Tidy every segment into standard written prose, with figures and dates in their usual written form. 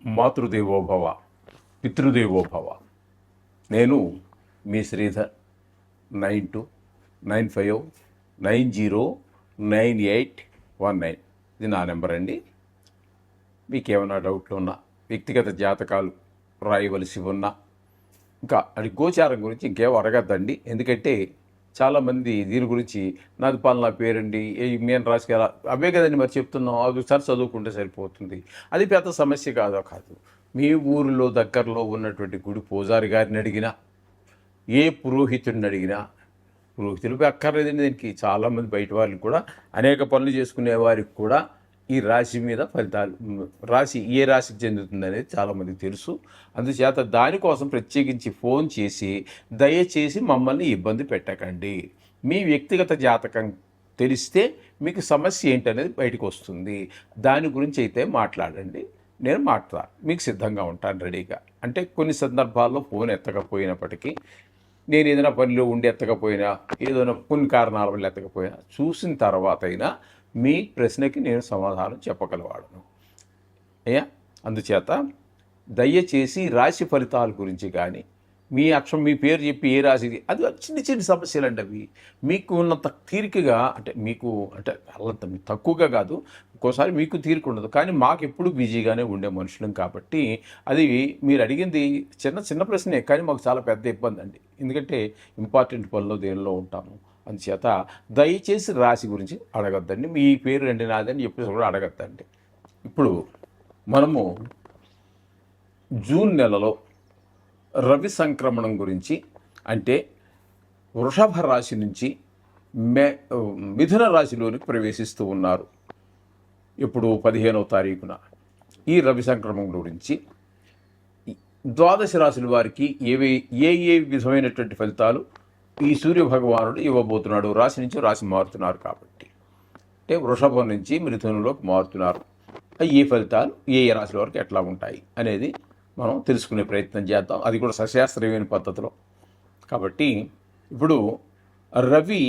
మాతృదేవోభవ, పితృదేవోభవ. నేను మీ శ్రీధర్. 9295909819 ఇది నా నెంబర్ అండి. మీకు ఏమైనా డౌట్లు ఉన్నా, వ్యక్తిగత జాతకాలు రాయవలసి ఉన్నా, ఇంకా అది గోచారం గురించి ఇంకేమో అడగద్దండి. ఎందుకంటే చాలామంది దీని గురించి నాది పాలనా పేరండి, నేను రాసి అవే కదండి మరి చెప్తున్నాం. అది ఒకసారి చదువుకుంటే సరిపోతుంది. అది పెద్ద సమస్య కాదు. మీ ఊరిలో దగ్గరలో ఉన్నటువంటి గుడి పూజారి గారిని అడిగినా, ఏ పురోహితుడిని అడిగినా, పురోహితులు అక్కర్లేదండి దీనికి. చాలామంది బయట వాళ్ళకి కూడా, అనేక పనులు చేసుకునే వారికి కూడా ఈ రాశి మీద ఫలితాలు, రాశి ఏ రాశికి చెందుతుంది అనేది చాలామందికి తెలుసు. అందుచేత దానికోసం ప్రత్యేకించి ఫోన్ చేసి దయచేసి మమ్మల్ని ఇబ్బంది పెట్టకండి. మీ వ్యక్తిగత జాతకం తెలిస్తే మీకు సమస్య ఏంటనేది బయటకు వస్తుంది. దాని గురించి అయితే మాట్లాడండి, నేను మీకు సిద్ధంగా ఉంటాను రెడీగా. అంటే కొన్ని సందర్భాల్లో ఫోన్ ఎత్తకపోయినప్పటికీ, నేను ఏదైనా పనిలో ఉండి ఎత్తకపోయినా, ఏదైనా కొన్ని కారణాల వల్ల ఎత్తకపోయినా, చూసిన తర్వాత అయినా మీ ప్రశ్నకి నేను సమాధానం చెప్పగలవాడను అయ్యా. అందుచేత దయచేసి రాశి ఫలితాల గురించి కానీ, మీ పేరు చెప్పి ఏ రాశి, అది చిన్న సమస్యలు అండి. అవి మీకు ఉన్నంత తీరికగా, మీకు వాళ్ళంత తక్కువగా కాదు, ఒక్కోసారి మీకు తీరిక ఉండదు, కానీ మాకు ఎప్పుడు బిజీగానే ఉండే మనుషులం కాబట్టి అది మీరు అడిగింది చిన్న ప్రశ్నే, కానీ మాకు చాలా పెద్ద ఇబ్బంది అండి. ఎందుకంటే ఇంపార్టెంట్ పనిలో దేనిలో ఉంటాము. అందుచేత దయచేసి రాశి గురించి అడగద్దండి. మీ పేరు రండి నాదని చెప్పేసి కూడా అడగద్దండి. ఇప్పుడు మనము జూన్ నెలలో రవి సంక్రమణం గురించి, అంటే వృషభ రాశి నుంచి మిథున రాశిలోనికి ప్రవేశిస్తూ ఉన్నారు. ఇప్పుడు 15వ తారీఖున ఈ రవి సంక్రమణం గురించి ద్వాదశ రాశుల వారికి ఏ విధమైనటువంటి ఫలితాలు ఈ సూర్య భగవానుడు ఇవ్వబోతున్నాడు. రాశి నుంచి రాశి మారుతున్నారు కాబట్టి, అంటే వృషభం నుంచి మిథునంలోకి మారుతున్నారు. ఈ ఫలితాలు ఏ రాశుల వరకు ఎట్లా ఉంటాయి అనేది మనం తెలుసుకునే ప్రయత్నం చేద్దాం, అది కూడా సశాస్త్రీయమైన పద్ధతిలో. కాబట్టి ఇప్పుడు రవి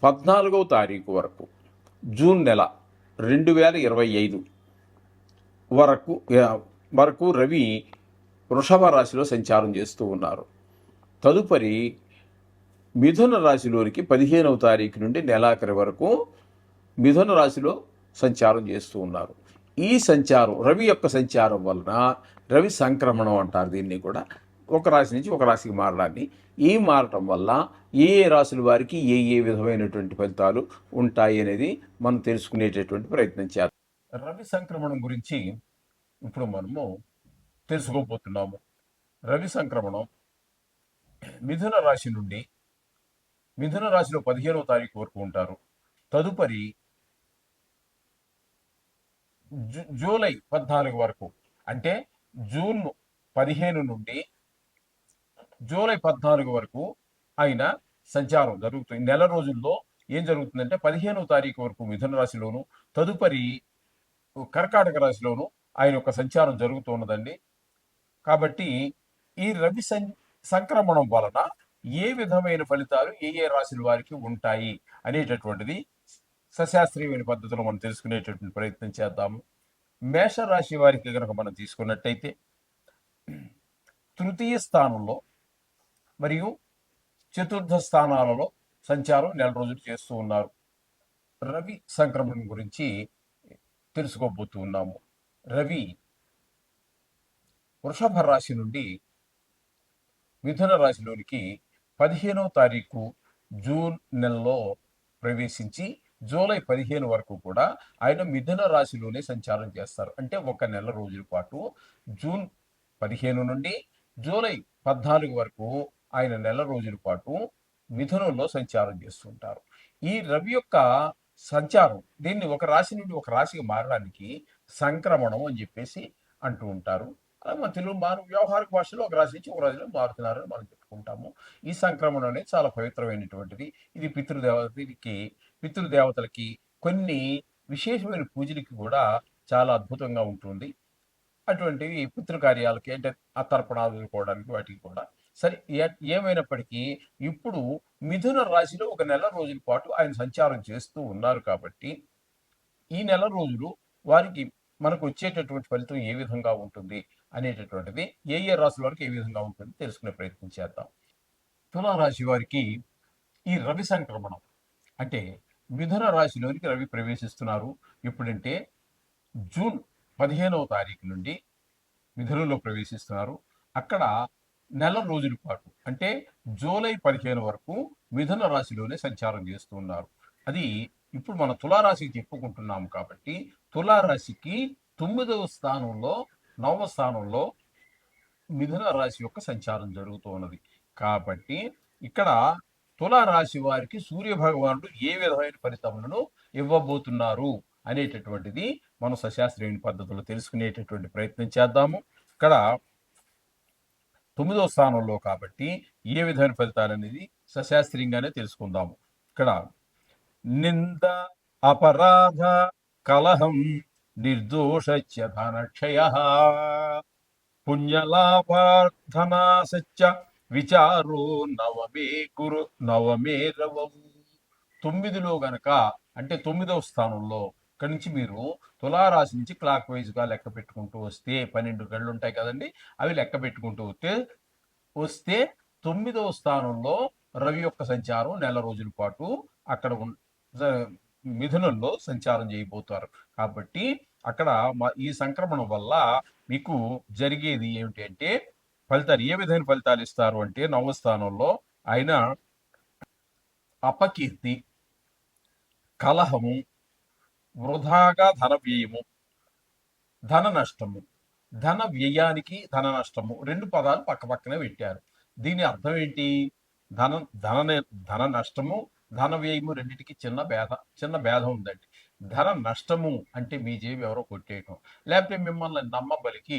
14వ తారీఖు వరకు, జూన్ నెల 2025 వరకు రవి వృషభ రాశిలో సంచారం చేస్తూ ఉన్నారు. తదుపరి మిథున రాశిలోనికి 15వ తారీఖు నుండి నెలాఖరి వరకు మిథున రాశిలో సంచారం చేస్తూ ఉన్నారు. ఈ సంచారం, రవి యొక్క సంచారం వలన, రవి సంక్రమణం అంటారు దీన్ని కూడా, ఒక రాశి నుంచి ఒక రాశికి మారడాన్ని. ఈ మారటం వల్ల ఏ రాశుల వారికి ఏ విధమైనటువంటి ఫలితాలు ఉంటాయి అనేది మనం తెలుసుకునేటటువంటి ప్రయత్నం చేద్దాం. రవి సంక్రమణం గురించి ఇప్పుడు మనము తెలుసుకోబోతున్నాము. రవి సంక్రమణం మిథున రాశి నుండి, మిథున రాశిలో 15వ తారీఖు వరకు ఉంటారు. తదుపరి జూలై 14 వరకు, అంటే జూన్ 15 నుండి జూలై 14 వరకు ఆయన సంచారం జరుగుతుంది. నెల రోజుల్లో ఏం జరుగుతుందంటే 15వ తారీఖు వరకు మిథున రాశిలోను, తదుపరి కర్కాటక రాశిలోను ఆయన యొక్క సంచారం జరుగుతున్నదండి. కాబట్టి ఈ రవి సంక్రమణం వలన ఏ విధమైన ఫలితాలు ఏ రాశుల వారికి ఉంటాయి అనేటటువంటిది సశాస్త్రీయమైన పద్ధతిలో మనం తెలుసుకునేటటువంటి ప్రయత్నం చేద్దాము. మేషరాశి వారికి కనుక మనం తీసుకున్నట్టయితే, తృతీయ స్థానంలో మరియు చతుర్థ స్థానాలలో సంచారం నెల రోజులు చేస్తూ ఉన్నారు. రవి సంక్రమణం గురించి తెలుసుకోబోతూ ఉన్నాము. రవి వృషభ రాశి నుండి మిథున రాశిలోనికి 15వ తారీఖు జూన్ నెలలో ప్రవేశించి జూలై 15 వరకు కూడా ఆయన మిథున రాశిలోనే సంచారం చేస్తారు. అంటే ఒక నెల రోజుల పాటు, జూన్ 15 నుండి జూలై 14 వరకు ఆయన నెల రోజుల పాటు మిథునంలో సంచారం చేస్తుంటారు. ఈ రవి యొక్క సంచారం, దీన్ని ఒక రాశి నుండి ఒక రాశికి మారడానికి సంక్రమణం అని చెప్పేసి అంటూ ఉంటారు. మన తెలుగు వ్యవహారిక భాషలో ఒక రాశి నుంచి ఒక రాశిలో మారుతున్నారని మనం చెప్పుకుంటాము. ఈ సంక్రమణం అనేది చాలా పవిత్రమైనటువంటిది. ఇది పితృదేవతలకి కొన్ని విశేషమైన పూజలకి కూడా చాలా అద్భుతంగా ఉంటుంది. అటువంటివి పితృకార్యాలకి, అంటే ఆ తర్పణాలు వదులుకోవడానికి వాటికి కూడా. సరే, ఏమైనప్పటికీ ఇప్పుడు మిథున రాశిలో ఒక నెల రోజుల పాటు ఆయన సంచారం చేస్తూ ఉన్నారు కాబట్టి, ఈ నెల రోజులు వారికి మనకు వచ్చేటటువంటి ఫలితం ఏ విధంగా ఉంటుంది అనేటటువంటిది ఏ ఏ రాశుల వారికి ఏ విధంగా ఉంటుంది తెలుసుకునే ప్రయత్నం చేద్దాం. తులారాశి వారికి ఈ రవి సంక్రమణం అంటే మిథున రాశిలోనికి రవి ప్రవేశిస్తున్నారు. ఎప్పుడంటే జూన్ 15వ తారీఖు నుండి మిథునంలో ప్రవేశిస్తున్నారు. అక్కడ నెల రోజుల పాటు అంటే జూలై 15 వరకు మిథున రాశిలోనే సంచారం చేస్తూ ఉన్నారు. అది ఇప్పుడు మన తులారాశికి చెప్పుకుంటున్నాము కాబట్టి తులారాశికి 9వ స్థానంలో 9వ స్థానంలో మిథున రాశి యొక్క సంచారం జరుగుతూ ఉన్నది. కాబట్టి ఇక్కడ తులారాశి వారికి సూర్య భగవానుడు ఏ విధమైన ఫలితములను ఇవ్వబోతున్నారు అనేటటువంటిది మనం సశాస్త్రీయ పద్ధతిలో తెలుసుకునేటటువంటి ప్రయత్నం చేద్దాము. ఇక్కడ 9వ స్థానంలో కాబట్టి ఏ విధమైన ఫలితాలు అనేది సశాస్త్రీయంగానే తెలుసుకుందాము. ఇక్కడ నింద అపరాధ కలహం నిర్దోష ధనక్షయ పుణ్యలాభార్థనాసచ్చ విచారో నవమే రవం. 9లో గనక అంటే 9వ స్థానంలో ఇక్కడి నుంచి మీరు తులారాశి నుంచి క్లాక్ వైజ్గా లెక్క పెట్టుకుంటూ వస్తే 12 గళ్ళు ఉంటాయి కదండి, అవి లెక్క పెట్టుకుంటూ వస్తే 9వ స్థానంలో రవి యొక్క సంచారం నెల రోజుల పాటు అక్కడ మిథునంలో సంచారం చేయబోతారు. కాబట్టి అక్కడ ఈ సంక్రమణం వల్ల మీకు జరిగేది ఏమిటి అంటే ఫలితాలు ఏ విధమైన ఫలితాలు ఇస్తారు అంటే 9వ స్థానంలో ఆయన అపకీర్తి, కలహము, వృధాగా ధన వ్యయము, ధన నష్టము. ధన వ్యయానికి ధన నష్టము 2 పదాలు పక్క పక్కనే పెట్టారు. దీని అర్థం ఏంటి? ధన ధన నష్టము, ధన వ్యయము రెండింటికి చిన్న భేదం ఉందండి. ధన నష్టము అంటే మీ జేబు ఎవరో కొట్టేయటం, లేకపోతే మిమ్మల్ని నమ్మబలికి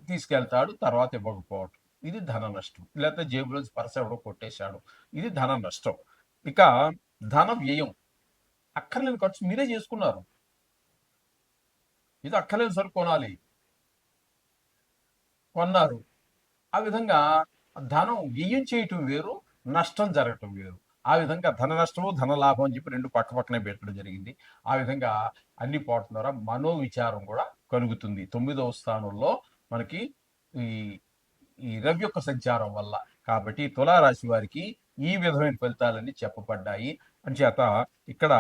తీసుకెళ్తాడు, తర్వాత ఇవ్వకపోవటం, ఇది ధన నష్టం. లేకపోతే జేబులోంచి పర్స్ ఎవరో కొట్టేశాడు, ఇది ధన నష్టం. ఇక ధన వ్యయం, అక్కర్లేని ఖర్చు మీరే చేసుకున్నారు. ఇది అక్కర్లేని సరుకు కొన్నారు. ఆ విధంగా ధనం వ్యయం చేయటం వేరు, నష్టం జరగటం వేరు. ఆ విధంగా ధన నష్టము ధన లాభం అని చెప్పి 2 పక్క పక్కనే పెట్టడం జరిగింది. ఆ విధంగా అన్ని పోవటం ద్వారా మనోవిచారం కూడా కలుగుతుంది 9వ స్థానంలో మనకి ఈ ఈ రవి యొక్క సంచారం వల్ల. కాబట్టి తులారాశి వారికి ఈ విధమైన ఫలితాలన్నీ చెప్పబడ్డాయి. అంచేత ఇక్కడ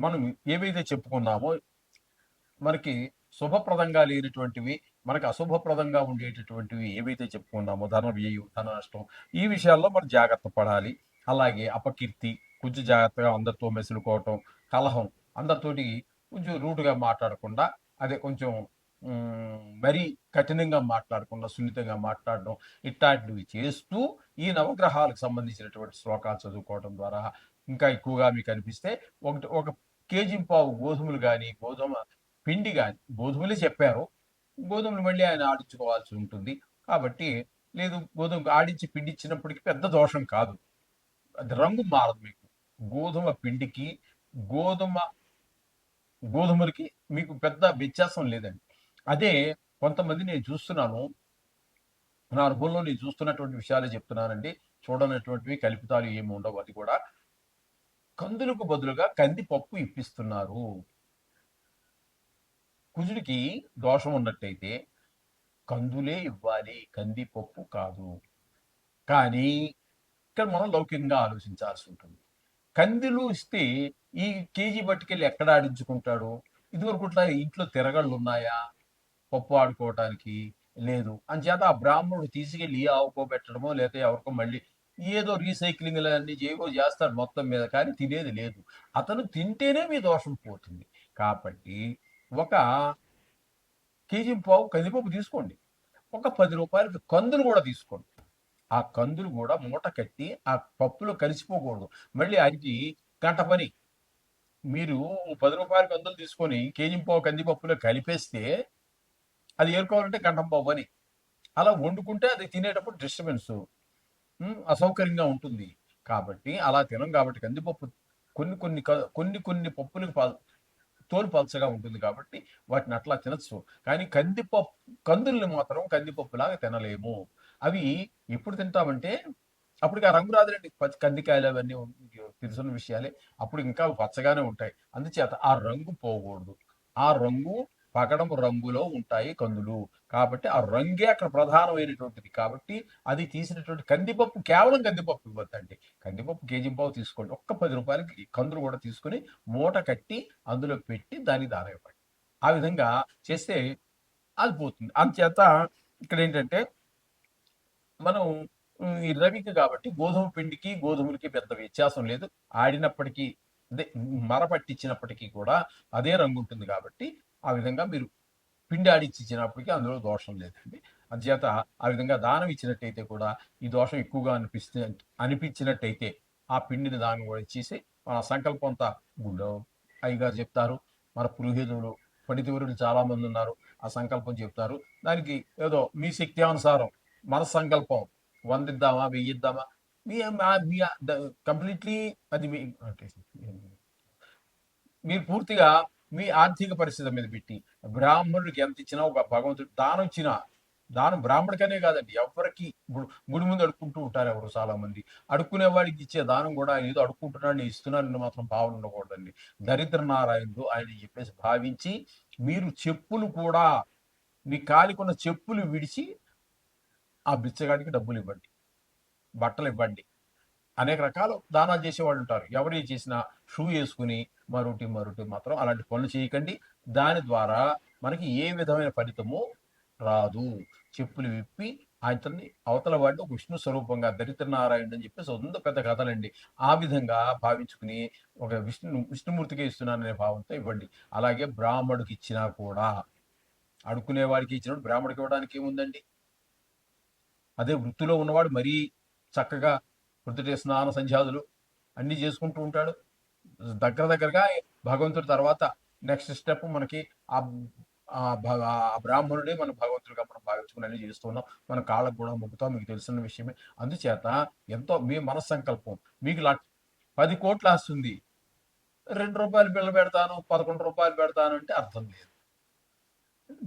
మనం ఏవైతే చెప్పుకున్నామో మనకి శుభప్రదంగా లేనటువంటివి, మనకి అశుభప్రదంగా ఉండేటటువంటివి ఏవైతే చెప్పుకున్నామో ధన వ్యయం, ధన నష్టం, ఈ విషయాల్లో మనం జాగ్రత్త పడాలి. అలాగే అపకీర్తి, కొంచెం జాగ్రత్తగా అందరితో మెసులుకోవటం, కలహం, అందరితోటి కొంచెం రూటుగా మాట్లాడకుండా, అదే కొంచెం మరీ కఠినంగా మాట్లాడకుండా సున్నితంగా మాట్లాడడం, ఇట్లాంటివి చేస్తూ ఈ నవగ్రహాలకు సంబంధించినటువంటి శ్లోకాలు చదువుకోవడం ద్వారా ఇంకా ఎక్కువగా మీకు అనిపిస్తే ఒక కేజీ పావు గోధుమలు కానీ, గోధుమ పిండి కానీ, గోధుమలే చెప్పారు, గోధుమలు మళ్ళీ ఆయన ఆడించుకోవాల్సి ఉంటుంది. కాబట్టి లేదు, గోధుమ ఆడించి పిండి ఇచ్చినప్పటికీ పెద్ద దోషం కాదు, అది రంగు మారదు. మీకు గోధుమ పిండికి గోధుమలకి మీకు పెద్ద వ్యత్యాసం లేదండి. అదే కొంతమంది నేను చూస్తున్నాను, నా అనుభవంలో నేను చూస్తున్నటువంటి విషయాలే చెప్తున్నానండి, చూడనటువంటివి కల్పితాలు ఏమి ఉండవు. అది కూడా కందులకు బదులుగా కందిపప్పు ఇప్పిస్తున్నారు. కుజుడికి దోషం ఉన్నట్టయితే కందులే ఇవ్వాలి, కందిపప్పు కాదు. కానీ ఇక్కడ మనం లౌకికంగా ఆలోచించాల్సి ఉంటుంది. కందులు ఇస్తే ఈ కేజీ పట్టుకెళ్ళి ఎక్కడ ఆడించుకుంటాడు? ఇదివరకు ఇంట్లో తిరగళ్ళు ఉన్నాయా పప్పు ఆడుకోవటానికి? లేదు. అంచేత ఆ బ్రాహ్మణుడు తీసుకెళ్ళి ఆవుకోబెట్టడమో లేకపోతే ఎవరికో మళ్ళీ ఏదో రీసైక్లింగ్ అన్ని చేస్తాడు మొత్తం మీద, కానీ తినేది లేదు. అతను తింటేనే మీ దోషం పోతుంది. కాబట్టి ఒక కేజీ పావు కందిపప్పు తీసుకోండి, ఒక 10 రూపాయలకి కందులు కూడా తీసుకోండి. ఆ కందులు కూడా మూట కట్టి ఆ పప్పులో కలిసిపోకూడదు. మళ్ళీ అది గంట పని. మీరు 10 రూపాయల కందులు తీసుకొని కేజీ పావు కందిపప్పులో కలిపేస్తే అది ఏరుకోవాలంటే గంటం పావు పని. అలా వండుకుంటే అది తినేటప్పుడు డిస్టర్బెన్స్, అసౌకర్యంగా ఉంటుంది. కాబట్టి అలా తినం. కాబట్టి కందిపప్పు కొన్ని పప్పులకు తోలు పలచగా ఉంటుంది కాబట్టి వాటిని అట్లా తినచ్చు. కానీ కందుల్ని మాత్రం కందిపప్పులాగా తినలేము. అవి ఎప్పుడు తింటామంటే అప్పటికి ఆ రంగు రాదులేండి, కందికాయలు అవన్నీ తెలుసున్న విషయాలే, అప్పుడు ఇంకా పచ్చగానే ఉంటాయి. అందుచేత ఆ రంగు పోకూడదు. ఆ రంగు పగడము రంగులో ఉంటాయి కందులు. కాబట్టి ఆ రంగే అక్కడ ప్రధానమైనటువంటిది. కాబట్టి అది తీసినటువంటి కందిపప్పు కేవలం కందిపప్పు ఇవ్వద్దండి. కందిపప్పు కేజీంపావు తీసుకోండి. ఒక్క రూ. 10 కందులు కూడా తీసుకొని మూట కట్టి అందులో పెట్టి దానికి దానం ఇవ్వండి. ఆ విధంగా చేస్తే అది పోతుంది. అందుచేత ఇక్కడేంటంటే మనం ఈ రవికి కాబట్టి గోధుమ పిండికి, గోధుమలకి పెద్ద వ్యత్యాసం లేదు. ఆడినప్పటికీ అదే మర పట్టించినప్పటికీ కూడా అదే రంగు ఉంటుంది కాబట్టి ఆ విధంగా మీరు పిండి ఆడిచ్చి ఇచ్చినప్పటికీ అందులో దోషం లేదండి. అందుచేత ఆ విధంగా దానం ఇచ్చినట్టయితే కూడా ఈ దోషం ఎక్కువగా అనిపించినట్టయితే ఆ పిండిని దానం కూడా ఇచ్చేసి మన సంకల్పం అంతా గుళ్ళో అయ్యగారు చెప్తారు. మన పురోహితులు పండితులు చాలా మంది ఉన్నారు. ఆ సంకల్పం చెప్తారు. దానికి ఏదో మీ శక్త్యానుసారం మన సంకల్పం 100 ఇద్దామా, 1000 ఇద్దామా, మీ మీ కంప్లీట్లీ అది మీ అంటే మీరు పూర్తిగా మీ ఆర్థిక పరిస్థితి మీద పెట్టి బ్రాహ్మణుడికి ఎంత ఇచ్చినా ఒక భగవంతుడు దానం ఇచ్చిన దానం బ్రాహ్మడికనే కాదండి, ఎవరికి గుడి ముందు అడుక్కుంటూ ఉంటారు ఎవరు చాలా మంది. అడుక్కునే వాడికి ఇచ్చే దానం కూడా ఆయన ఏదో అడుక్కుంటున్నాడు నేను ఇస్తున్నానని మాత్రం భావన ఉండకూడదండి. దరిద్ర నారాయణుడు ఆయన చెప్పేసి భావించి మీరు చెప్పులు కూడా మీ కాలికున్న చెప్పులు విడిచి ఆ బిచ్చగాడికి డబ్బులు ఇవ్వండి, బట్టలు ఇవ్వండి. అనేక రకాలు దానాలు చేసేవాళ్ళు ఉంటారు. ఎవరు చేసినా షూ వేసుకుని మరొకటి మాత్రం అలాంటి పనులు చేయకండి. దాని ద్వారా మనకి ఏ విధమైన ఫలితము రాదు. చెప్పులు విప్పి అతన్ని అవతల వాడిని ఒక విష్ణు స్వరూపంగా దరిద్ర నారాయణుడు అని చెప్పేసి వంద పెద్ద కథలండి. ఆ విధంగా భావించుకుని ఒక విష్ణుమూర్తికి ఇస్తున్నాననే భావంతో ఇవ్వండి. అలాగే బ్రాహ్మడికి ఇచ్చినా కూడా అడుక్కునే వాడికి ఇచ్చినప్పుడు బ్రాహ్మడికి ఇవ్వడానికి ఏముందండి. అదే వృత్తిలో ఉన్నవాడు మరీ చక్కగా పొద్దుటే స్నాన సంధ్యాదులు అన్నీ చేసుకుంటూ ఉంటాడు. దగ్గరగా భగవంతుడి తర్వాత నెక్స్ట్ స్టెప్ మనకి ఆ ఆ బ్రాహ్మణుడే మన భగవంతుడిగా మనం భావించుకుని అన్ని చేస్తున్నాం. మన కాళ్ళకు కూడా మొక్కుతాం, మీకు తెలిసిన విషయమే. అందుచేత ఎంతో మీ మనస్సంకల్పం మీకు 10 కోట్ల ఆస్తి ఉంది, రూ. 2 బిళ్ళ పెడతాను, రూ. 11 పెడతాను అంటే అర్థం లేదు.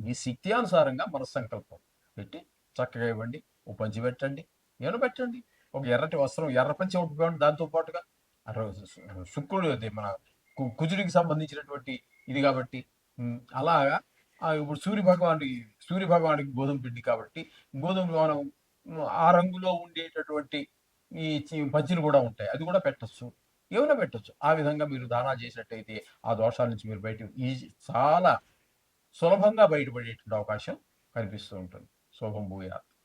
మీ శక్తి అనుసారంగా మనస్సంకల్పం పెట్టి చక్కగా ఇవ్వండి. ఓ పంచి పెట్టండి, ఏమైనా పెట్టండి. ఒక ఎర్రటి వస్త్రం, ఎర్ర పంచి ఒకటి ఇవ్వండి దాంతో పాటుగా. శుక్రుడు అది మన కుజుడికి సంబంధించినటువంటి ఇది కాబట్టి అలాగా ఇప్పుడు సూర్య భగవానికి గోధుమ పిండి కాబట్టి గోధుమ మనం ఆ రంగులో ఉండేటటువంటి ఈ పంచులు కూడా ఉంటాయి, అది కూడా పెట్టచ్చు, ఏమైనా పెట్టచ్చు. ఆ విధంగా మీరు దానా చేసినట్టయితే ఆ దోషాల నుంచి మీరు బయట చాలా సులభంగా బయటపడేటువంటి అవకాశం కనిపిస్తూ ఉంటుంది. శుభం భూయాత్.